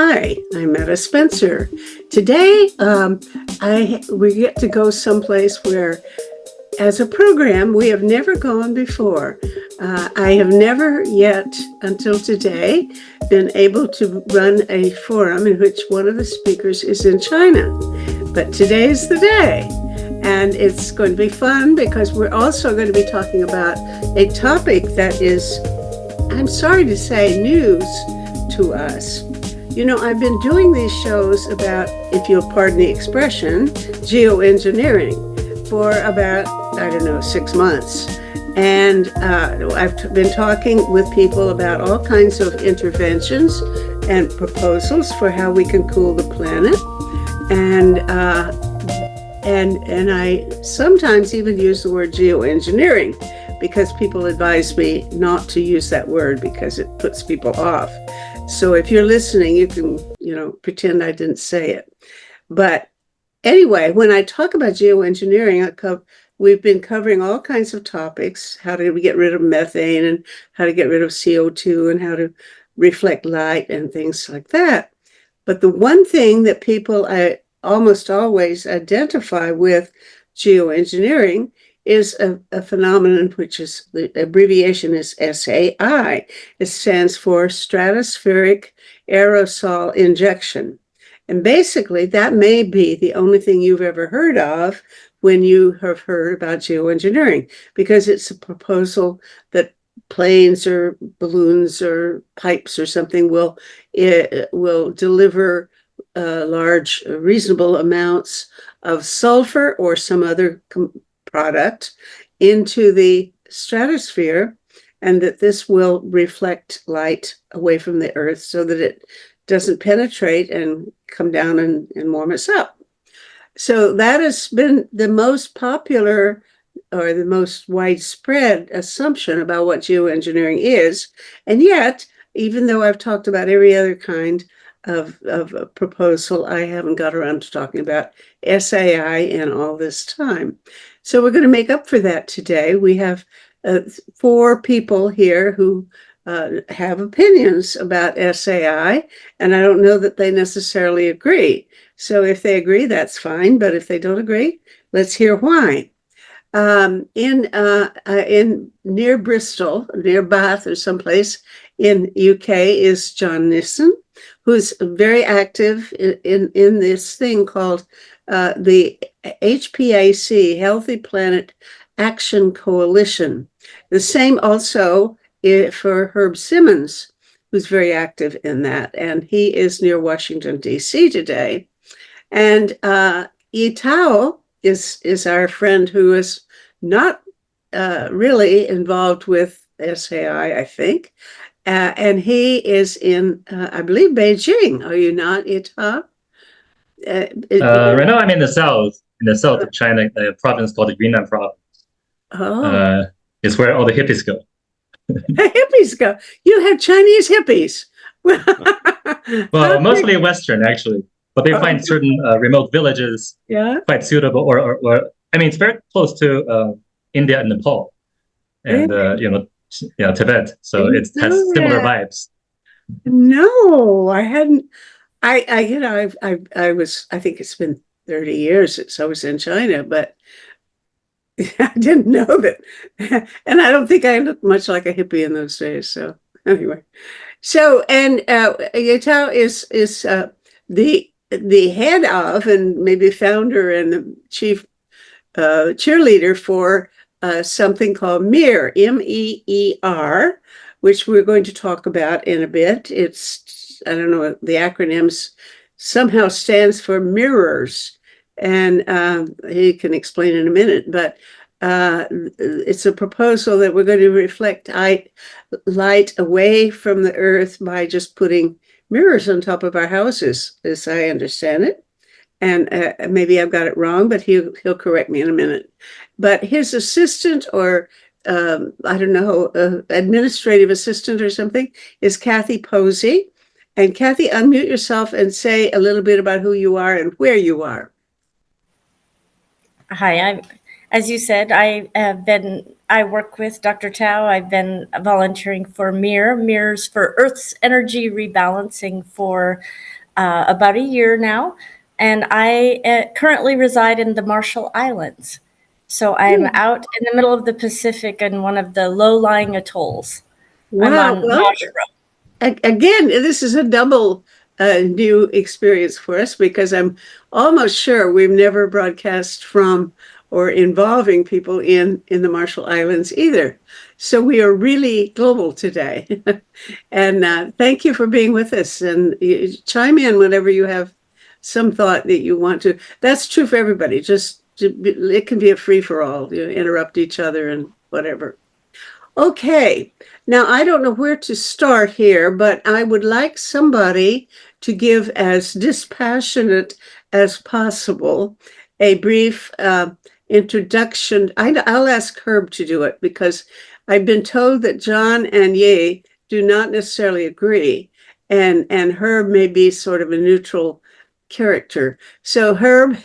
Hi, I'm Meta Spencer. Today, we get to go someplace where, as a program, we have never gone before. I have never yet, until today, been able to run a forum in which one of the speakers is in China. But today's the day, and it's going to be fun because we're also going to be talking about a topic that is, I'm sorry to say, news to us. You know, I've been doing these shows about, if you'll pardon the expression, geoengineering for about, 6 months. And I've been talking with people about all kinds of interventions and proposals for how we can cool the planet. And I sometimes even use the word geoengineering because people advise me not to use that word because it puts people off. So if you're listening, you can, pretend I didn't say it. But anyway, when I talk about geoengineering, we've been covering all kinds of topics. How do we get rid of methane and how to get rid of CO2 and how to reflect light and things like that. But the one thing that people almost always identify with geoengineering is a phenomenon which is, the abbreviation is SAI. It stands for stratospheric aerosol injection. And basically, that may be the only thing you've ever heard of when you have heard about geoengineering, because it's a proposal that planes or balloons or pipes or something will deliver large, reasonable amounts of sulfur or some other product into the stratosphere, and that this will reflect light away from the Earth so that it doesn't penetrate and come down and warm us up. So that has been the most popular or the most widespread assumption about what geoengineering is. And yet, even though I've talked about every other kind of a proposal, I haven't got around to talking about SAI in all this time. So we're going to make up for that today. We have 4 people here who have opinions about SAI, and I don't know that they necessarily agree. So if they agree, that's fine. But if they don't agree, let's hear why. In near Bristol, near Bath or someplace in UK is John Nissen, who's very active in this thing called the HPAC, Healthy Planet Action Coalition. The same also for Herb Simmons, who's very active in that, and he is near Washington, D.C. today. And Itao is our friend who is not really involved with SAI, I think. And he is in, I believe, Beijing. Are you not, Itao? Right now, I'm in the south of China, a province called the Yunnan province. Oh, It's where all the hippies go. hippies go. You have Chinese hippies. Well, mostly Western, actually, but they find certain remote villages quite suitable. Or I mean, it's very close to India and Nepal, and Tibet. So it has similar vibes. No, I hadn't. I think it's been 30 years since I was in China, but I didn't know that. And I don't think I looked much like a hippie in those days. So anyway, and Yatao is the head of and maybe founder and the chief cheerleader for something called MEER, MEER, which we're going to talk about in a bit. It's, I don't know, the acronyms somehow stands for mirrors, and he can explain in a minute, but it's a proposal that we're going to reflect light away from the Earth by just putting mirrors on top of our houses, as I understand it. And maybe I've got it wrong, but he'll correct me in a minute. But his assistant, or administrative assistant or something, is Kathy Posey. And Kathy, unmute yourself and say a little bit about who you are and where you are. Hi, as you said, I work with Dr. Tao. I've been volunteering for Mirrors for Earth's Energy Rebalancing for about a year now. And I currently reside in the Marshall Islands. So I'm out in the middle of the Pacific in one of the low-lying atolls. I'm Wow. on Well, again, this is a double new experience for us because I'm almost sure we've never broadcast from or involving people in the Marshall Islands either. So we are really global today. And thank you for being with us. And chime in whenever you have some thought that you want to. That's true for everybody. Just it can be a free for all. You interrupt each other and whatever. Okay, now I don't know where to start here, but I would like somebody to give as dispassionate as possible a brief introduction. I'll ask Herb to do it because I've been told that John and Ye do not necessarily agree, and Herb may be sort of a neutral character. So Herb,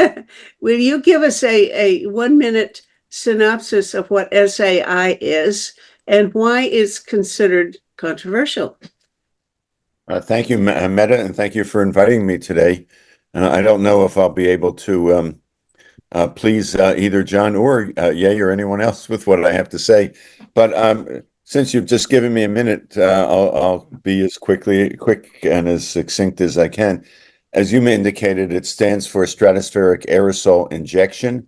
will you give us a 1 minute synopsis of what SAI is and why it's considered controversial? Thank you, Meta, and thank you for inviting me today. I don't know if I'll be able to please either John or Ye or anyone else with what I have to say, but since you've just given me a minute, I'll be as quick and as succinct as I can. As you indicated, it stands for stratospheric aerosol injection,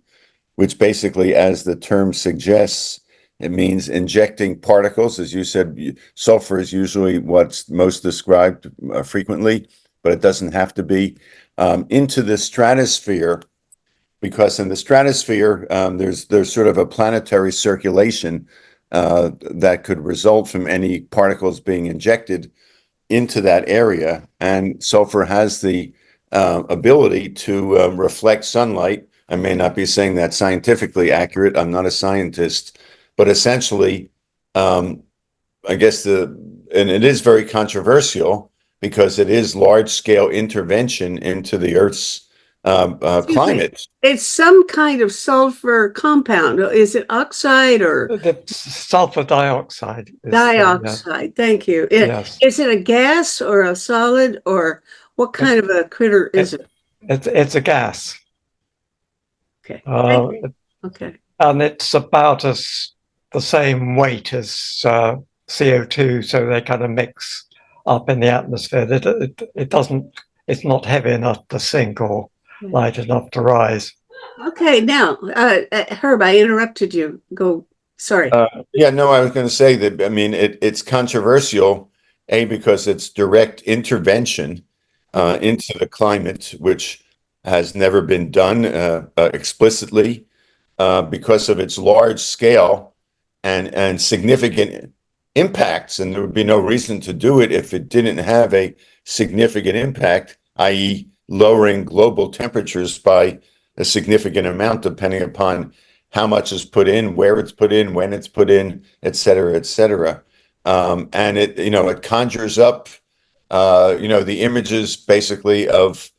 which basically, as the term suggests, it means injecting particles. As you said, sulfur is usually what's most described frequently, but it doesn't have to be, into the stratosphere, because in the stratosphere, there's sort of a planetary circulation that could result from any particles being injected into that area. And sulfur has the ability to reflect sunlight. I may not be saying that scientifically accurate. I'm not a scientist, but essentially, I guess and it is very controversial because it is large-scale intervention into the Earth's climate. It's some kind of sulfur compound. Is it oxide or the sulfur dioxide? Dioxide. Thank you. Yes. Is it a gas or a solid or what kind of a critter is it? It's a gas. Okay. Okay. And it's about the same weight as CO2, so they kind of mix up in the atmosphere. It doesn't. It's not heavy enough to sink or light enough to rise. Okay. Now, Herb, I interrupted you. Go. Sorry. Yeah. No, I was going to say that. I mean, it's controversial, because it's direct intervention into the climate, which has never been done explicitly, because of its large scale and significant impacts. And there would be no reason to do it if it didn't have a significant impact, i.e., lowering global temperatures by a significant amount, depending upon how much is put in, where it's put in, when it's put in, et cetera, et cetera. And it conjures up, the images basically of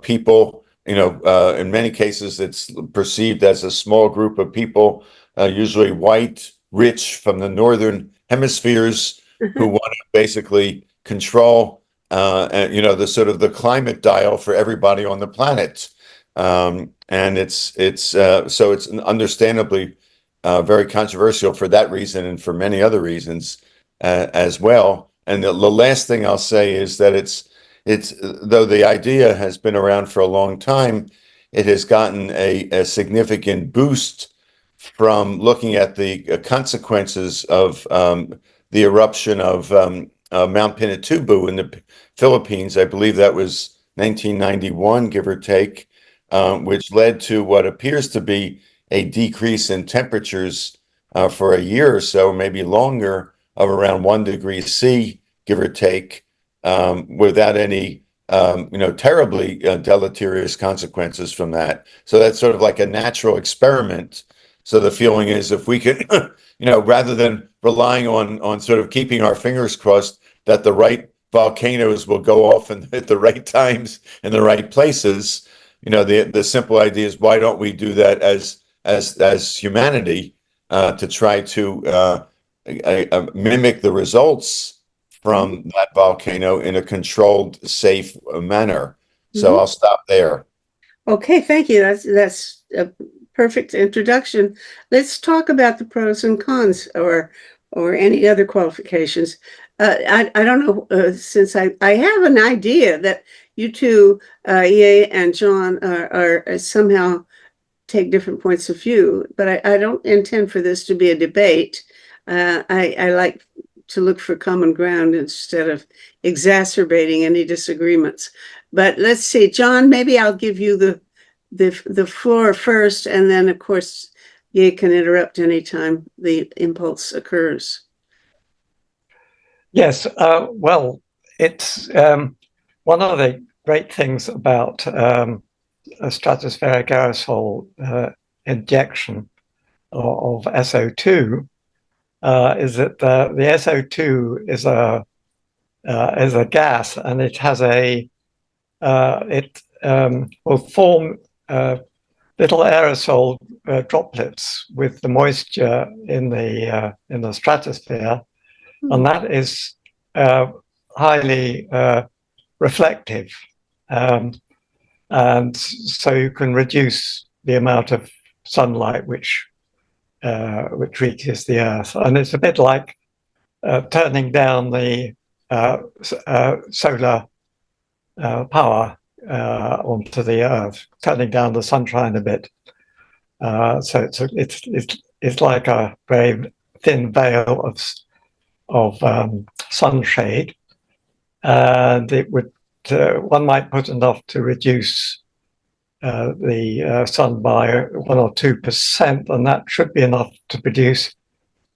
people. In many cases, it's perceived as a small group of people, usually white, rich from the northern hemispheres, who want to basically control, the sort of the climate dial for everybody on the planet. And so it's understandably very controversial for that reason and for many other reasons as well. And the last thing I'll say is that it's though the idea has been around for a long time, it has gotten a significant boost from looking at the consequences of the eruption of Mount Pinatubo in the Philippines. I believe that was 1991, give or take, which led to what appears to be a decrease in temperatures for a year or so, maybe longer, of around 1 degree C, give or take, without any terribly deleterious consequences from that. So that's sort of like a natural experiment. So the feeling is, if we could, rather than relying on sort of keeping our fingers crossed that the right volcanoes will go off at the right times in the right places, the simple idea is, why don't we do that as as humanity to try to mimic the results from that volcano in a controlled, safe manner. So I'll stop there. Okay, thank you. That's a perfect introduction. Let's talk about the pros and cons, or any other qualifications. I don't know, since I have an idea that you two, Ye and John, are somehow take different points of view, but I don't intend for this to be a debate. I like to look for common ground instead of exacerbating any disagreements. But let's see, John, maybe I'll give you the floor first, and then of course you can interrupt anytime the impulse occurs. Yes, well, it's one of the great things about a stratospheric aerosol injection of SO2 is that the SO2 is a gas, and it has it will form little aerosol droplets with the moisture in the stratosphere, and that is highly reflective, and so you can reduce the amount of sunlight which reaches the Earth, and it's a bit like turning down the solar power onto the Earth, turning down the sunshine a bit. So it's like a very thin veil of sunshade, and it would one might put enough to reduce the sun by 1 or 2%, and that should be enough to produce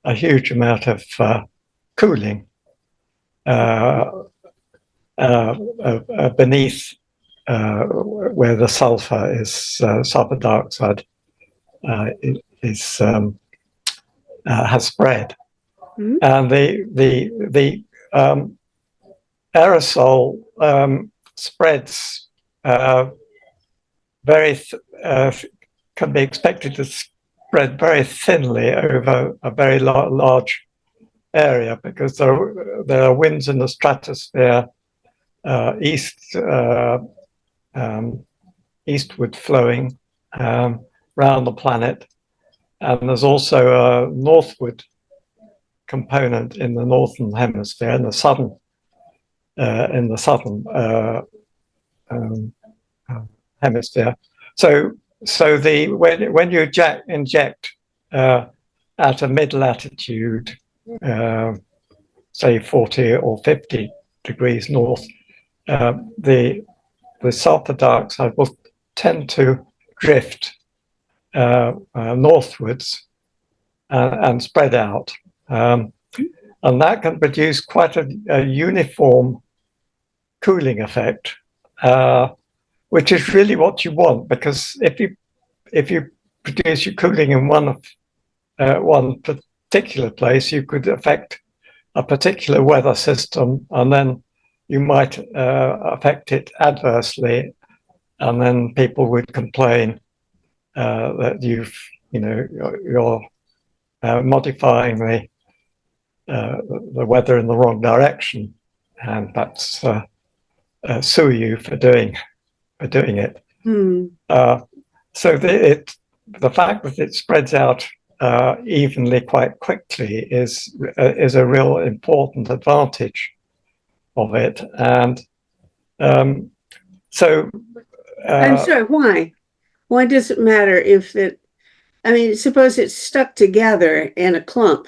a huge amount of cooling beneath where the sulfur sulfur dioxide has spread. Mm-hmm. And the aerosol spreads can be expected to spread very thinly over a very large area, because there are winds in the stratosphere eastward flowing around the planet, and there's also a northward component in the northern hemisphere, in the southern hemisphere. So when you inject at a mid latitude, say 40 or 50 degrees north, the sulfur dioxide will tend to drift northwards and spread out, and that can produce quite a uniform cooling effect, which is really what you want, because if you produce your cooling in one particular place, you could affect a particular weather system, and then you might affect it adversely, and then people would complain that you're modifying the weather in the wrong direction, and that's sue you for doing it. So the fact that it spreads out evenly quite quickly is a real important advantage of it. And so I'm sorry, why does it matter if suppose it's stuck together in a clump?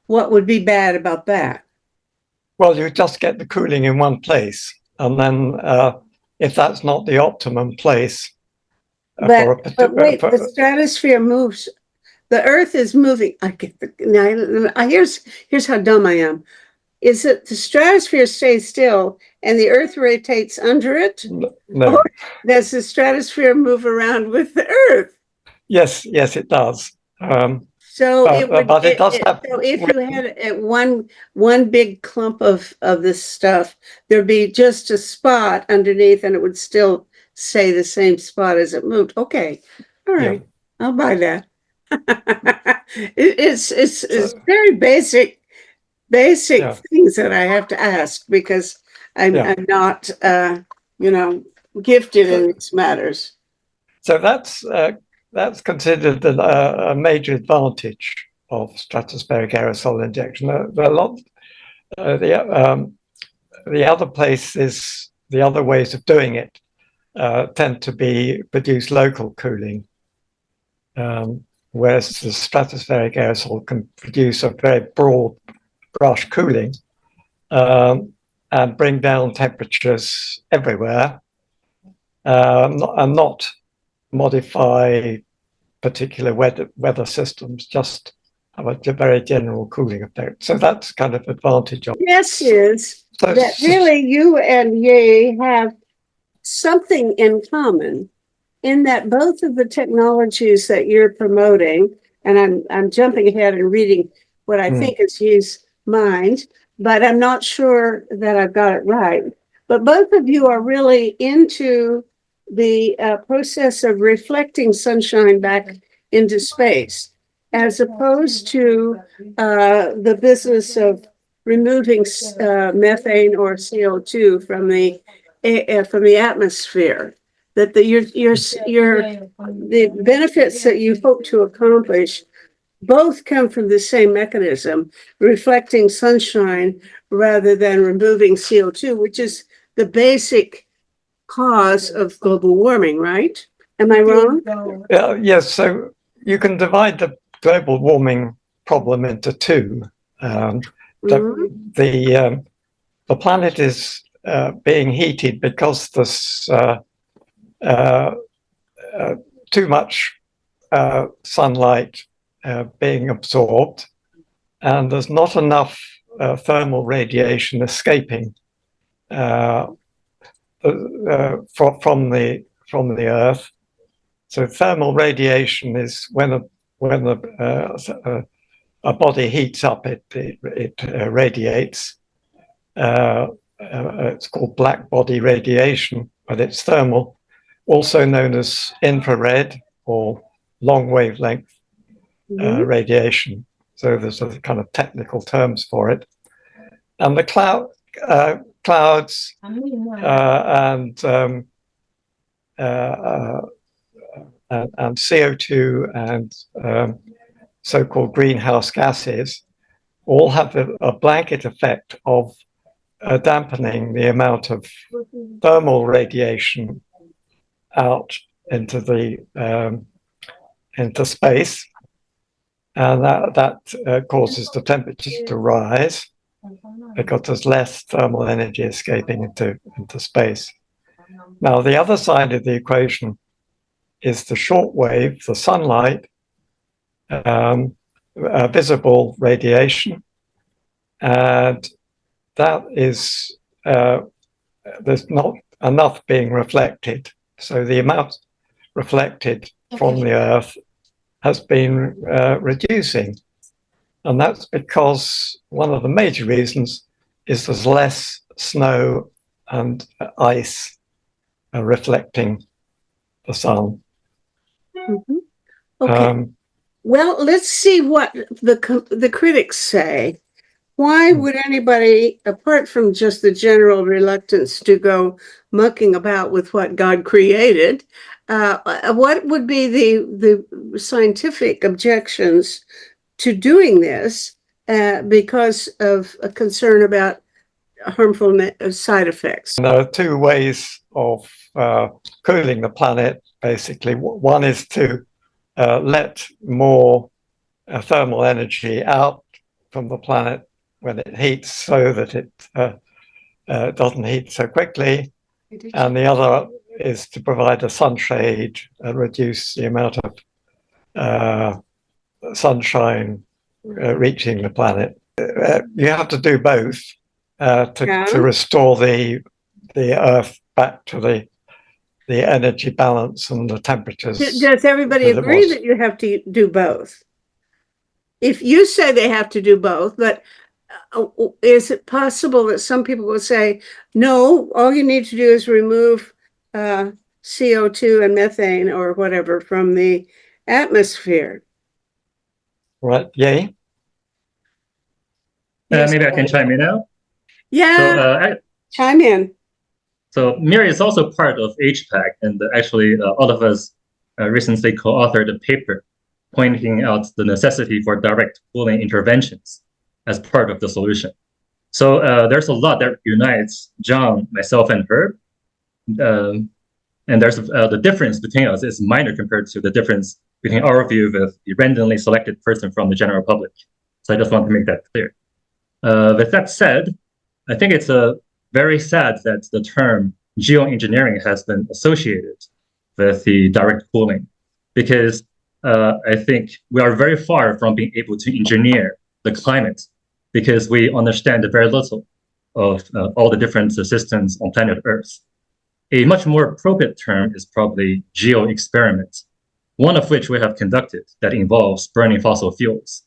What would be bad about that? Well, you just get the cooling in one place, and then if that's not the optimum place but wait, the stratosphere moves. The Earth is moving. Here's how dumb I am. Is that the stratosphere stays still and the Earth rotates under it? No. Or does the stratosphere move around with the Earth? Yes, it does. So if you had one big clump of this stuff, there'd be just a spot underneath, and it would still stay the same spot as it moved. Okay, all right, yeah. I'll buy that. It's very basic things that I have to ask because I'm not gifted in these matters. So that's considered a major advantage of stratospheric aerosol injection. The other places, the other ways of doing it tend to produce local cooling, whereas the stratospheric aerosol can produce a very broad brush cooling and bring down temperatures everywhere, and not modify particular weather systems, just have a very general cooling effect. So that's kind of advantage of Yes, is that really you and Ye have something in common in that both of the technologies that you're promoting, and I'm jumping ahead and reading what I think is Ye's mind, but I'm not sure that I've got it right. But both of you are really into the process of reflecting sunshine back into space, as opposed to the business of removing methane or CO2 from the atmosphere. That the benefits that you hope to accomplish both come from the same mechanism, reflecting sunshine rather than removing CO2, which is the basic cause of global warming, right? Am I wrong? Yes, so you can divide the global warming problem into two. The planet is being heated because there's too much sunlight being absorbed, and there's not enough thermal radiation escaping from the Earth. So thermal radiation is when a body heats up, it radiates. It's called black body radiation, but it's thermal, also known as infrared or long wavelength radiation. So there's a kind of technical terms for it. And the clouds and CO2 and so-called greenhouse gases all have a blanket effect of dampening the amount of thermal radiation out into space, and that causes the temperatures to rise because there's less thermal energy escaping into space. Now, the other side of the equation is the short wave, the sunlight, visible radiation, and that is there's not enough being reflected. So the amount reflected from the Earth has been reducing. And that's because one of the major reasons is there's less snow and ice reflecting the sun. Okay. Well, let's see what the critics say. Why would anybody, apart from just the general reluctance to go mucking about with what God created, what would be the scientific objections to doing this because of a concern about harmful side effects? There are two ways of cooling the planet, basically. One is to let more thermal energy out from the planet when it heats so that it doesn't heat so quickly. And the other is to provide a sunshade and reduce the amount of sunshine reaching the planet. You have to do both to restore the Earth back to the energy balance and the temperatures. Does everybody agree that you have to do both? If you say they have to do both, but is it possible that some people will say, no, all you need to do is remove CO2 and methane or whatever from the atmosphere? Right. Yay. Maybe I can chime in now. Yeah, chime in. So Mir is also part of HPAC, and actually all of us recently co-authored a paper pointing out the necessity for direct cooling interventions as part of the solution. So there's a lot that unites John, myself, and Herb. And there's the difference between us is minor compared to the difference between our view with the randomly selected person from the general public. So I just want to make that clear. With that said, I think it's very sad that the term geoengineering has been associated with the direct cooling, because I think we are very far from being able to engineer the climate, because we understand very little of all the different systems on planet Earth. A much more appropriate term is probably geo-experiment, one of which we have conducted that involves burning fossil fuels.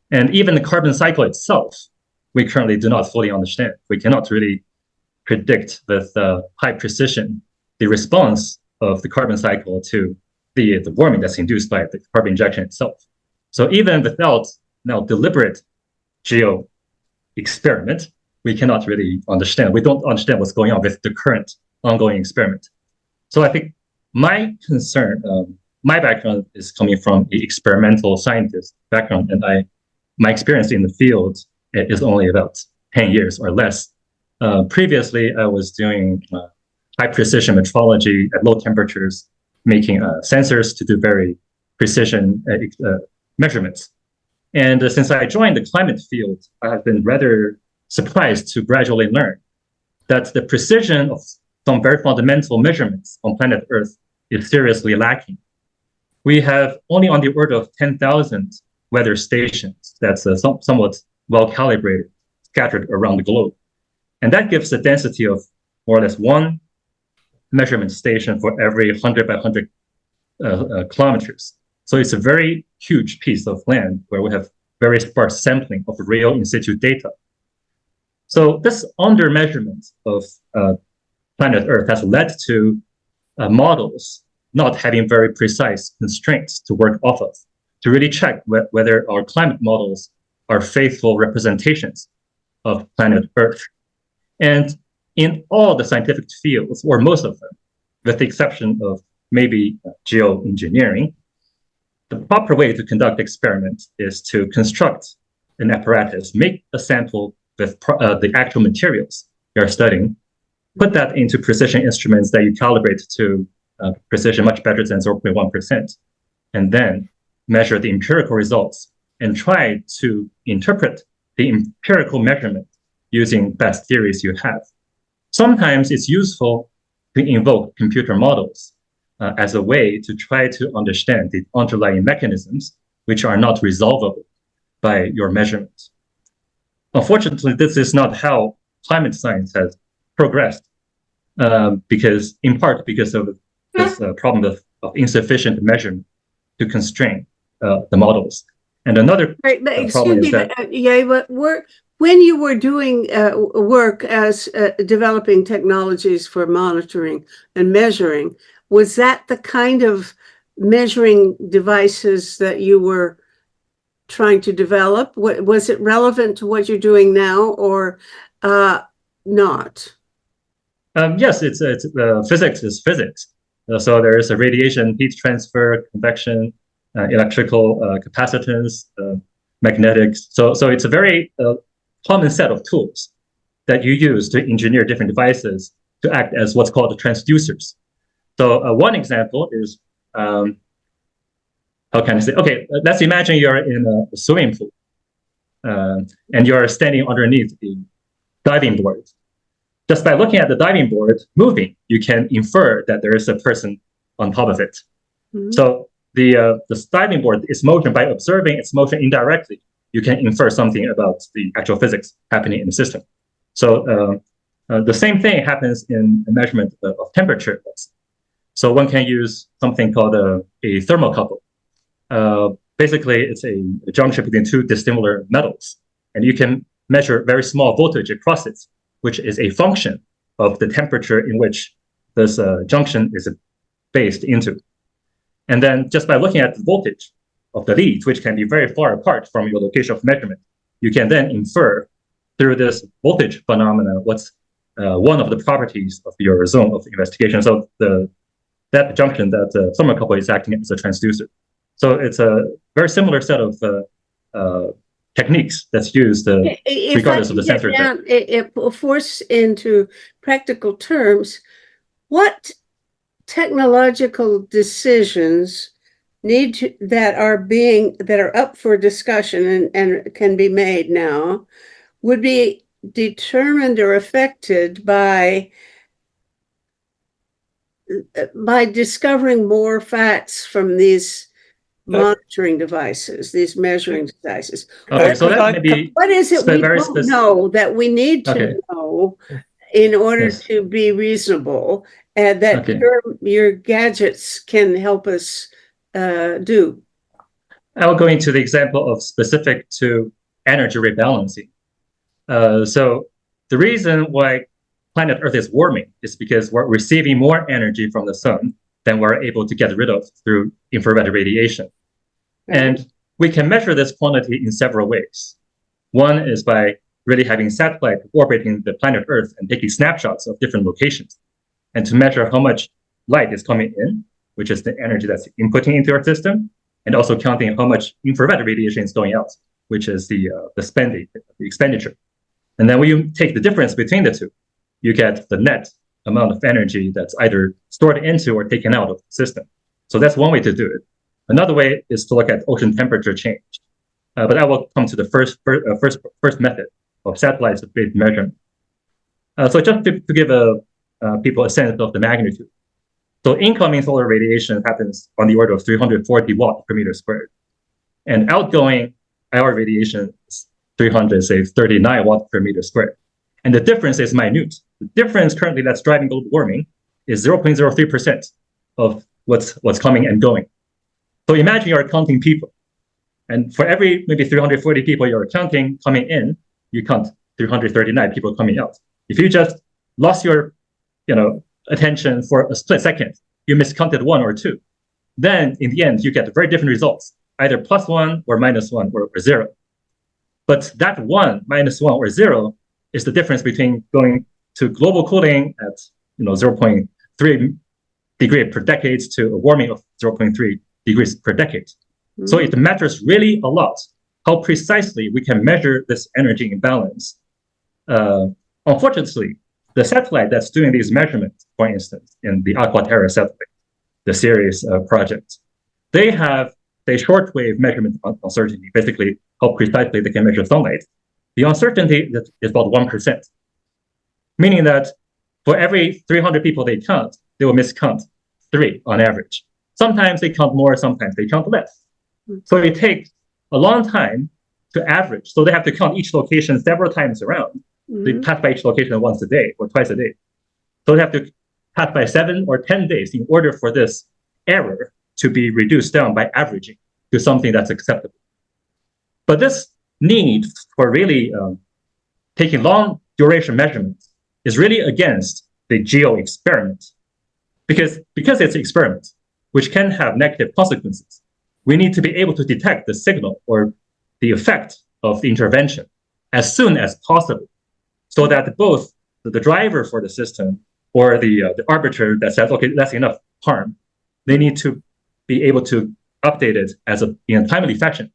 And even the carbon cycle itself, we currently do not fully understand. We cannot really predict with high precision the response of the carbon cycle to the warming that's induced by the carbon injection itself. So even without now deliberate geo experiment, we cannot really understand. We don't understand what's going on with the current ongoing experiment. So I think my concern, my background is coming from the experimental scientist background, and my experience in the field is only about 10 years or less. Previously, I was doing high precision metrology at low temperatures, making sensors to do very precision measurements. And since I joined the climate field, I have been rather surprised to gradually learn that the precision of some very fundamental measurements on planet Earth is seriously lacking. We have only on the order of 10,000 weather stations that's somewhat well calibrated, scattered around the globe. And that gives a density of more or less one measurement station for every 100 by 100 kilometers. So it's a very huge piece of land where we have very sparse sampling of real in situ data. So this under measurement of planet Earth has led to models not having very precise constraints to work off of, to really check whether our climate models are faithful representations of planet Earth. And in all the scientific fields, or most of them, with the exception of maybe geoengineering, the proper way to conduct experiments is to construct an apparatus, make a sample with the actual materials you're studying, put that into precision instruments that you calibrate to precision much better than 0.1%, and then measure the empirical results and try to interpret the empirical measurement using best theories you have. Sometimes it's useful to invoke computer models as a way to try to understand the underlying mechanisms which are not resolvable by your measurements. Unfortunately, this is not how climate science has progressed, because in part because of this problem of insufficient measurement to constrain the models. And another problem is that when you were doing work as developing technologies for monitoring and measuring, was that the kind of measuring devices that you were trying to develop? Was it relevant to what you're doing now, or not? Yes, it's physics is physics. So there is a radiation, heat transfer, convection, electrical capacitance, magnetics. So it's a very common set of tools that you use to engineer different devices to act as what's called transducers. So one example is, how can I say? Okay, let's imagine you're in a swimming pool and you're standing underneath the diving board. Just by looking at the diving board moving, you can infer that there is a person on top of it. Mm-hmm. So the diving board is motion. By observing its motion indirectly, you can infer something about the actual physics happening in the system. So the same thing happens in the measurement of temperature. So one can use something called a thermocouple. Basically, it's a junction between two dissimilar metals, and you can measure very small voltage across it, which is a function of the temperature in which this junction is based into. And then just by looking at the voltage, the leads, which can be very far apart from your location of measurement, you can then infer through this voltage phenomena what's one of the properties of your zone of investigation. So that junction, that thermocouple is acting as a transducer. So it's a very similar set of techniques that's used regardless of the sensor. If force into practical terms, what technological decisions that are up for discussion and can be made now would be determined or affected by discovering more facts from these monitoring devices, these measuring devices. Okay, so that maybe what is it we don't know that we need to know in order to be reasonable, and that your gadgets can help us do? I will go into the example of specific to energy rebalancing. So the reason why planet Earth is warming is because we're receiving more energy from the sun than we're able to get rid of through infrared radiation. Right. And we can measure this quantity in several ways. One is by really having satellites orbiting the planet Earth and taking snapshots of different locations, and to measure how much light is coming in, which is the energy that's inputting into our system, and also counting how much infrared radiation is going out, which is the expenditure. And then when you take the difference between the two, you get the net amount of energy that's either stored into or taken out of the system. So that's one way to do it. Another way is to look at ocean temperature change. But I will come to the first method of satellite-based measurement. So just to give people a sense of the magnitude. So incoming solar radiation happens on the order of 340 watts per meter squared. And outgoing IR radiation is 39 watts per meter squared. And the difference is minute. The difference currently that's driving global warming is 0.03% of what's coming and going. So imagine you're counting people. And for every maybe 340 people you're counting coming in, you count 339 people coming out. If you just lost your attention for a split second, you miscounted one or two, then in the end, you get very different results, either +1 or -1 or 0. But that 1, -1, or 0 is the difference between going to global cooling at 0.3 degree per decade to a warming of 0.3 degrees per decade. Mm-hmm. So it matters really a lot how precisely we can measure this energy imbalance. Unfortunately, the satellite that's doing these measurements, for instance, in the Aquaterra satellite, the Ceres project, they have a shortwave measurement uncertainty, basically how precisely they can measure sunlight. The uncertainty is about 1%, meaning that for every 300 people they count, they will miscount 3 on average. Sometimes they count more, sometimes they count less. So it takes a long time to average. So they have to count each location several times around. Mm-hmm. They pass by each location once a day or twice a day. So they have to pass by 7 or 10 days in order for this error to be reduced down by averaging to something that's acceptable. But this need for really taking long duration measurements is really against the geo experiment. Because it's an experiment, which can have negative consequences, we need to be able to detect the signal or the effect of the intervention as soon as possible, so that both the driver for the system or the arbiter that says, okay, that's enough harm, they need to be able to update it in a timely fashion.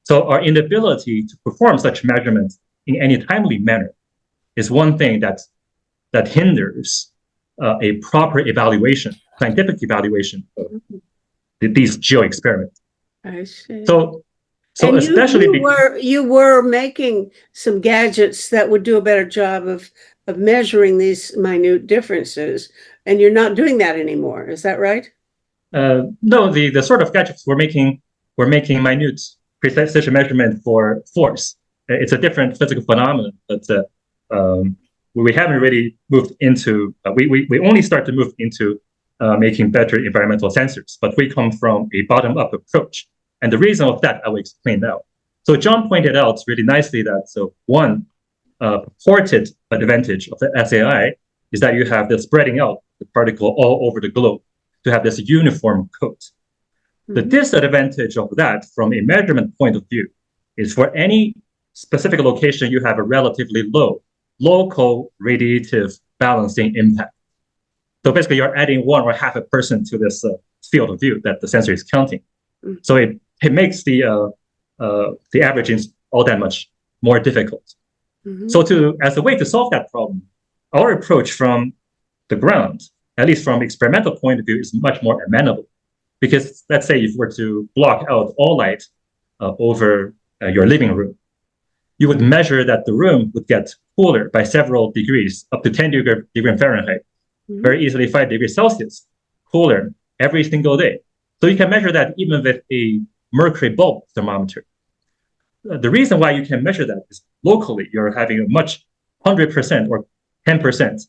So our inability to perform such measurements in any timely manner is one thing that hinders a proper evaluation, scientific evaluation of these geo experiments. I see. So and especially you were making some gadgets that would do a better job of measuring these minute differences, and you're not doing that anymore. Is that right? No, the sort of gadgets we're making minute precision measurement for force. It's a different physical phenomenon, but we haven't really moved into. We only start to move into making better environmental sensors, but we come from a bottom-up approach. And the reason of that, I will explain now. So John pointed out really nicely that one purported advantage of the SAI is that you have the spreading out the particle all over the globe to have this uniform coat. The disadvantage of that from a measurement point of view is for any specific location, you have a relatively low local radiative balancing impact. So basically, you're adding 1 or half a person to this field of view that the sensor is counting. So it makes the averaging all that much more difficult. So as a way to solve that problem, our approach from the ground, at least from experimental point of view, is much more amenable. Because let's say if you were to block out all light over your living room, you would measure that the room would get cooler by several degrees, up to 10 degrees Fahrenheit, very easily 5 degrees Celsius, cooler every single day. So you can measure that even with a mercury bulb thermometer. The reason why you can measure that is locally, you're having a much 100% or 10%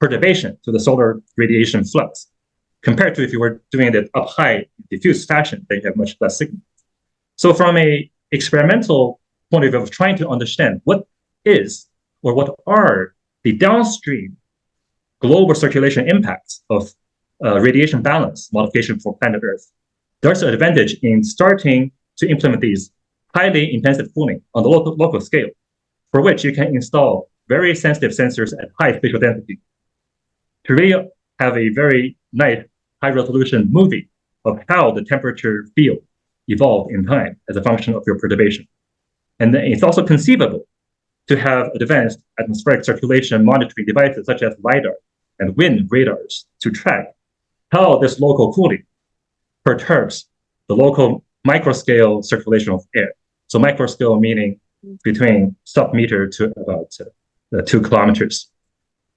perturbation to the solar radiation flux, compared to if you were doing it up high, diffuse fashion, they have much less signal. So from a experimental point of view of trying to understand what is or what are the downstream global circulation impacts of radiation balance modification for planet Earth, there's an advantage in starting to implement these highly intensive cooling on the local scale, for which you can install very sensitive sensors at high spatial density to really have a very nice high-resolution movie of how the temperature field evolved in time as a function of your perturbation. And then it's also conceivable to have advanced atmospheric circulation monitoring devices such as LiDAR and wind radars to track how this local cooling perturbs the local microscale circulation of air. So microscale meaning between sub-meter to about 2 kilometers.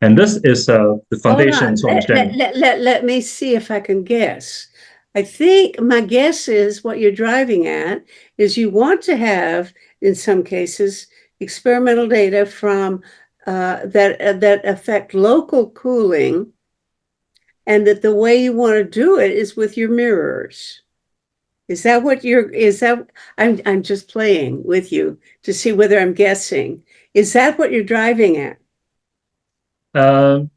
And this is the foundation to understand. Let me see if I can guess. I think my guess is what you're driving at is you want to have, in some cases, experimental data from that affect local cooling, and that the way you want to do it is with your mirrors. Is that what I'm just playing with you to see whether I'm guessing. Is that what you're driving at? The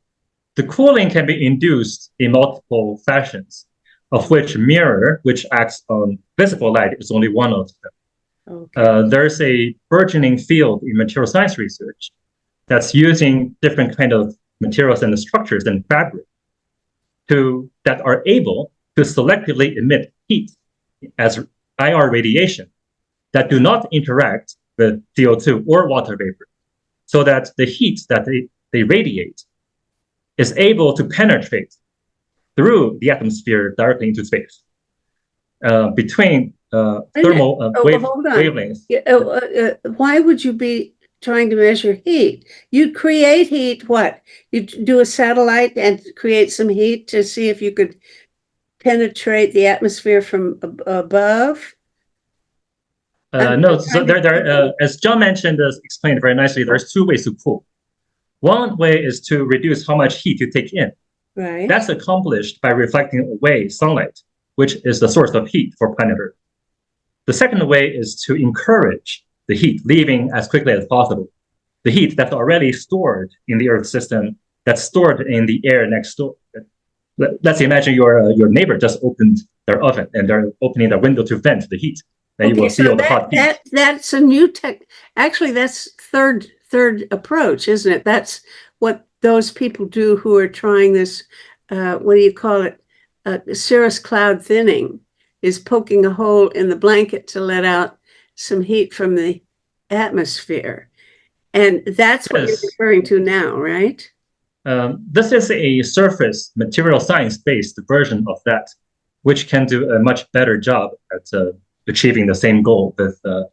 cooling can be induced in multiple fashions, of which mirror, which acts on visible light, is only one of them. Okay. There's a burgeoning field in material science research that's using different kind of materials and structures and fabric that are able to selectively emit heat as IR radiation that do not interact with CO2 or water vapor, so that the heat that they radiate is able to penetrate through the atmosphere directly into space between thermal wavelengths. Why would you be trying to measure heat? You'd create heat, what? You'd do a satellite and create some heat to see if you could penetrate the atmosphere from above? No, so as John mentioned, explained very nicely, there's 2 ways to cool. One way is to reduce how much heat you take in. Right. That's accomplished by reflecting away sunlight, which is the source of heat for planet Earth. The second way is to encourage the heat leaving as quickly as possible. The heat that's already stored in the Earth system, that's stored in the air next door. Let's imagine your neighbor just opened their oven and they're opening their window to vent the heat. Then you will see all the hot heat. That's a new tech. Actually, that's third approach, isn't it? That's what those people do who are trying this. What do you call it? Cirrus cloud thinning, is poking a hole in the blanket to let out some heat from the atmosphere, and that's what you're referring to now, right? This is a surface material science-based version of that, which can do a much better job at achieving the same goal with a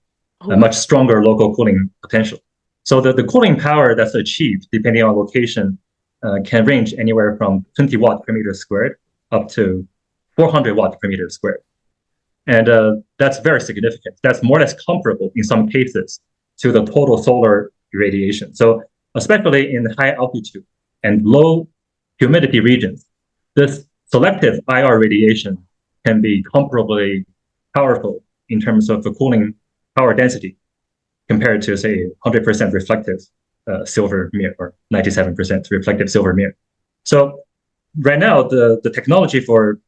much stronger local cooling potential. So the cooling power that's achieved, depending on location, can range anywhere from 20 watt per meter squared up to 400 watt per meter squared. And that's very significant. That's more or less comparable in some cases to the total solar irradiation. So especially in high altitude and low humidity regions, this selective IR radiation can be comparably powerful in terms of the cooling power density compared to, say, 100% reflective silver mirror or 97% reflective silver mirror. So right now, the technology for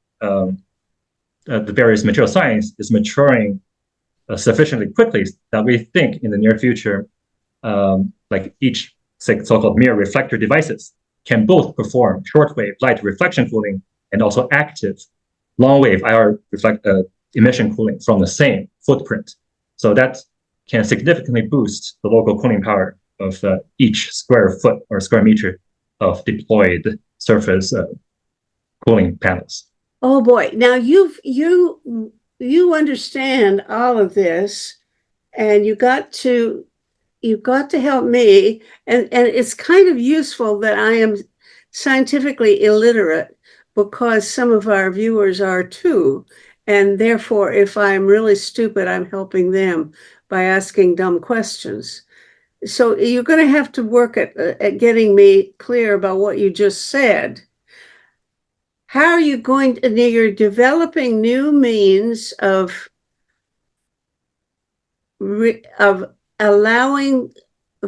the various material science is maturing sufficiently quickly that we think in the near future, like each so-called mirror reflector devices can both perform shortwave light reflection cooling and also active long-wave IR emission cooling from the same footprint. So that can significantly boost the local cooling power of each square foot or square meter of deployed surface cooling panels. Oh boy. Now you understand all of this, and you got to help me, and it's kind of useful that I am scientifically illiterate, because some of our viewers are too, and therefore if I'm really stupid, I'm helping them by asking dumb questions. So you're going to have to work at getting me clear about what you just said. How are you going to, you're developing new means of allowing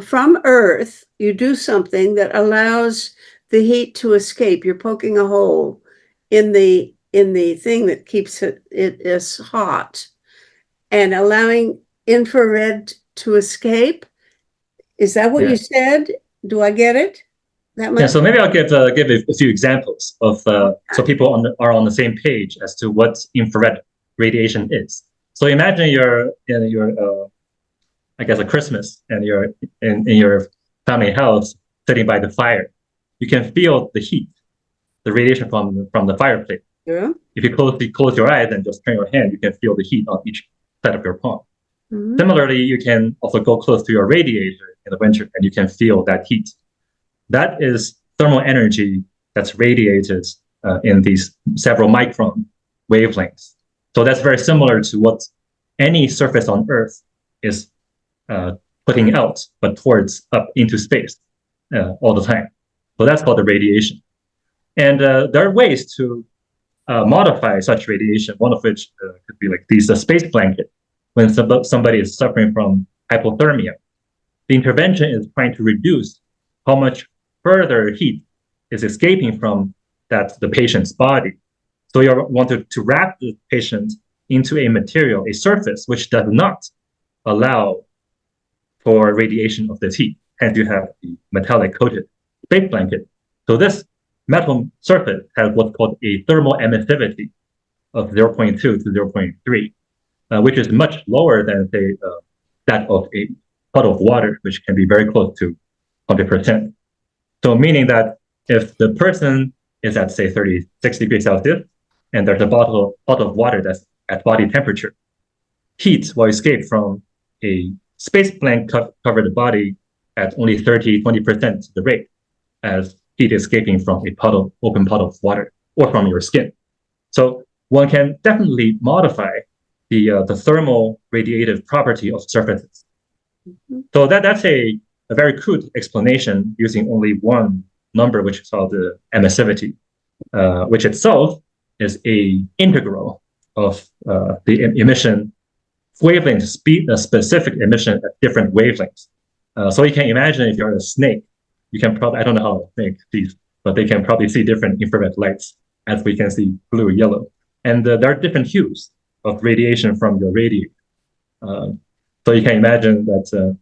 from Earth, you do something that allows the heat to escape. You're poking a hole in the thing that keeps it is hot, and allowing infrared to escape. Is that what you said? Do I get it? That much? Yeah, so maybe I'll give a few examples of so people are on the same page as to what infrared radiation is. So imagine you're in your I guess a Christmas, and you're in your family house sitting by the fire. You can feel the heat, the radiation from the fireplace. Yeah. If you close your eyes and just turn your hand, you can feel the heat on each side of your palm. Mm-hmm. Similarly, you can also go close to your radiator in the winter, and you can feel that heat. That is thermal energy that's radiated in these several micron wavelengths. So that's very similar to what any surface on Earth is putting out, but towards up into space all the time. So that's called the radiation. And there are ways to modify such radiation, one of which could be like these space blanket. When somebody is suffering from hypothermia, the intervention is trying to reduce how much further heat is escaping from the patient's body. So you want to wrap the patient into a material, a surface, which does not allow for radiation of this heat. Hence, you have the metallic coated space blanket. So this metal surface has what's called a thermal emissivity of 0.2 to 0.3, which is much lower than, say, that of a puddle of water, which can be very close to 100%. So meaning that if the person is at, say, 36 degrees Celsius, and there's a bottle of water that's at body temperature, heat will escape from a space blank covered body at only 20% the rate as heat escaping from a open puddle of water or from your skin. So one can definitely modify the thermal radiative property of surfaces. Mm-hmm. So that's a very crude explanation using only one number, which is called the emissivity, which itself is a integral of the emission wavelength speed, a specific emission at different wavelengths. So you can imagine if you're a snake, you can probably, I don't know how a snake sees, but they can probably see different infrared lights, as we can see blue, yellow. And there are different hues of radiation from your radiator. So you can imagine that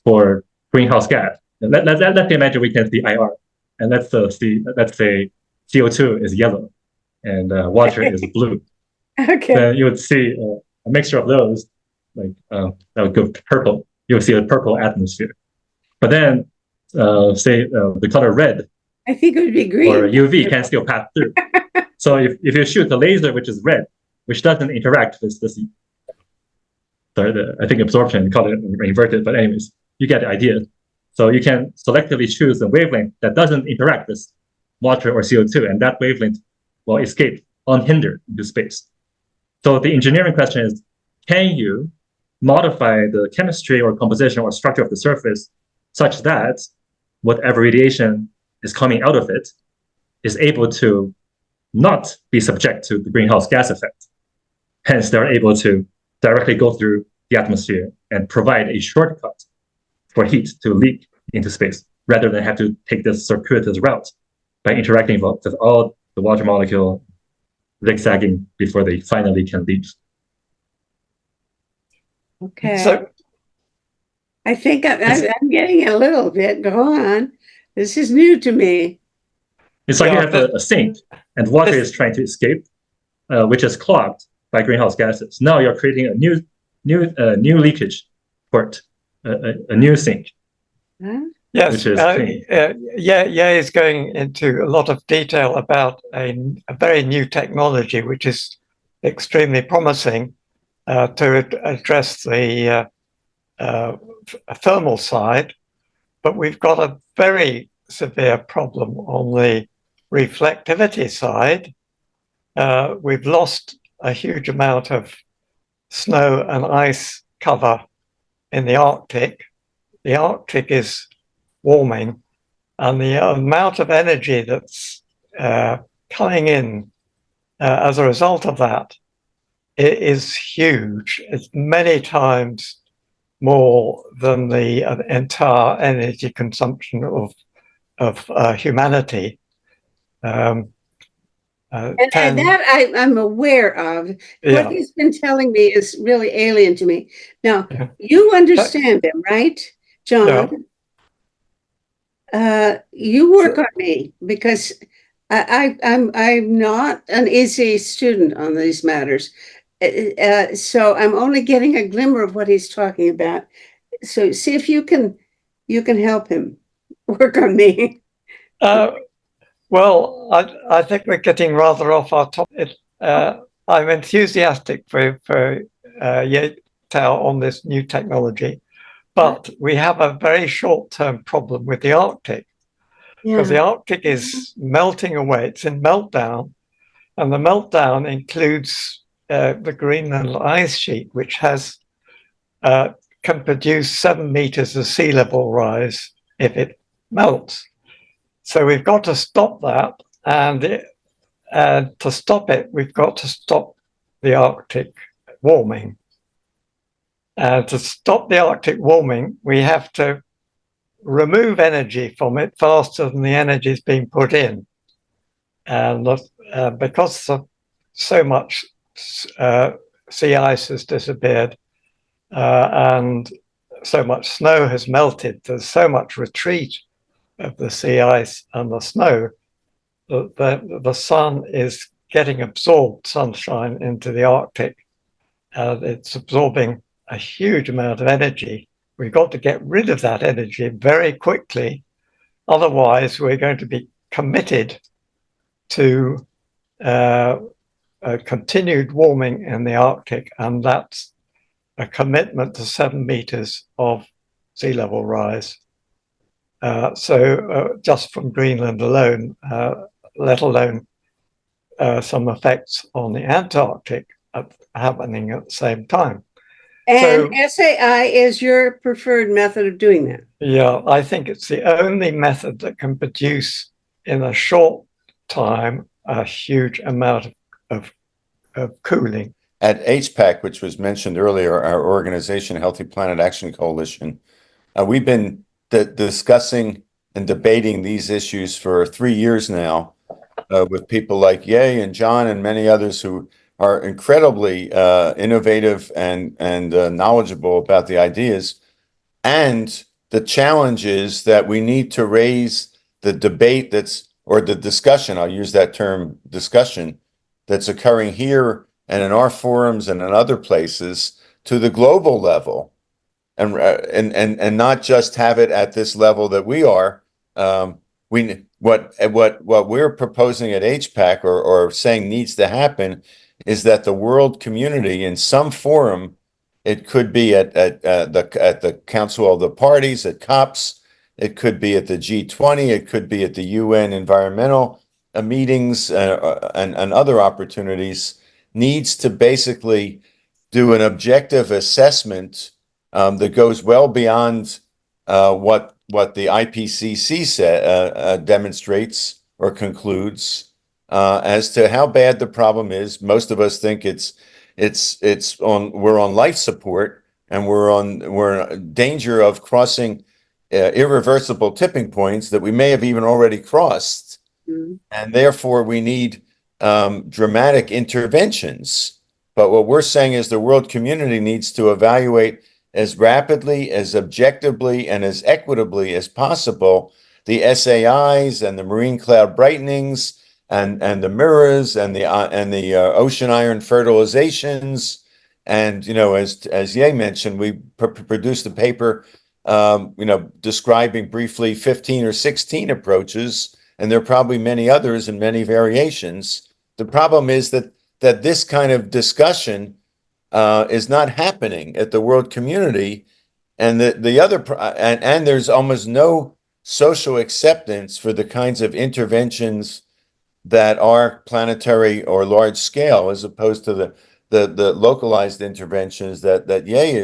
for greenhouse gas, let's imagine we can see IR, and let's say CO2 is yellow and water is blue. Okay. Then you would see a mixture of those, like that would go purple. You'll see a purple atmosphere. But then, say the color red, I think it would be green, or UV can still pass through. So if you shoot the laser, which is red, which doesn't interact with this, I think absorption, call it inverted, but anyways, you get the idea. So you can selectively choose a wavelength that doesn't interact with water or CO2, and that wavelength will escape unhindered into space. So the engineering question is, can you modify the chemistry or composition or structure of the surface such that whatever radiation is coming out of it is able to not be subject to the greenhouse gas effect? Hence, they're able to directly go through the atmosphere and provide a shortcut for heat to leak into space, rather than have to take this circuitous route by interacting with all the water molecule zigzagging before they finally can leave. Okay. So I think I'm getting a little bit. Go on. This is new to me. It's like you have a sink and water this- is trying to escape, which is clogged by greenhouse gases. Now you're creating a new leakage port, a new sink. Huh? yes, Which is clean. yeah, is going into a lot of detail about a very new technology, which is extremely promising to address the thermal side, but we've got a very severe problem on the reflectivity side. We've lost a huge amount of snow and ice cover in the Arctic. The Arctic is warming, and the amount of energy that's coming in as a result of that is huge. It's many times more than the entire energy consumption of humanity. And that I'm aware of. Yeah. What he's been telling me is really alien to me. Now, Yeah. you understand him, right, John? You work on me because I'm not an easy student on these matters. So I'm only getting a glimmer of what he's talking about. So see if you can help him work on me. Well, I think we're getting rather off our topic. I'm enthusiastic for Tao on this new technology, but we have a very short-term problem with the Arctic, because the Arctic is melting away. It's in meltdown, and the meltdown includes the Greenland ice sheet, which can produce 7 meters of sea level rise if it melts. So we've got to stop that, and to stop it, we've got to stop the Arctic warming. And to stop the Arctic warming, we have to remove energy from it faster than the energy is being put in. And because so much sea ice has disappeared and so much snow has melted, there's so much retreat of the sea ice and the snow that the sun is getting absorbed sunshine into the Arctic. It's absorbing a huge amount of energy. We've got to get rid of that energy very quickly. Otherwise, we're going to be committed to a continued warming in the Arctic, and that's a commitment to 7 meters of sea level rise. So just from Greenland alone, let alone some effects on the Antarctic happening at the same time. And SAI is your preferred method of doing that? Yeah, I think it's the only method that can produce in a short time a huge amount of cooling. At HPAC, which was mentioned earlier, our organization, Healthy Planet Action Coalition, we've been discussing and debating these issues for 3 years now with people like Ye and John and many others who are incredibly innovative and knowledgeable about the ideas. And the challenge is that we need to raise the debate or the discussion, I'll use that term, discussion, that's occurring here and in our forums and in other places to the global level, and not just have it at this level that we are. What we're proposing at HPAC or saying needs to happen is that the world community in some forum, it could be at the Council of the Parties, at COPs, it could be at the G20, it could be at the UN environmental meetings and other opportunities, needs to basically do an objective assessment that goes well beyond what the IPCC demonstrates or concludes as to how bad the problem is. Most of us think we're on life support and we're in danger of crossing irreversible tipping points that we may have even already crossed. Mm-hmm. And therefore we need dramatic interventions. But what we're saying is the world community needs to evaluate as rapidly, as objectively, and as equitably as possible the SAIs and the marine cloud brightenings and the mirrors and the ocean iron fertilizations. And as Ye mentioned, we produced a paper describing briefly 15 or 16 approaches, and there are probably many others and many variations. The problem is that this kind of discussion is not happening at the world community, and and there's almost no social acceptance for the kinds of interventions that are planetary or large scale, as opposed to the localized interventions that Ye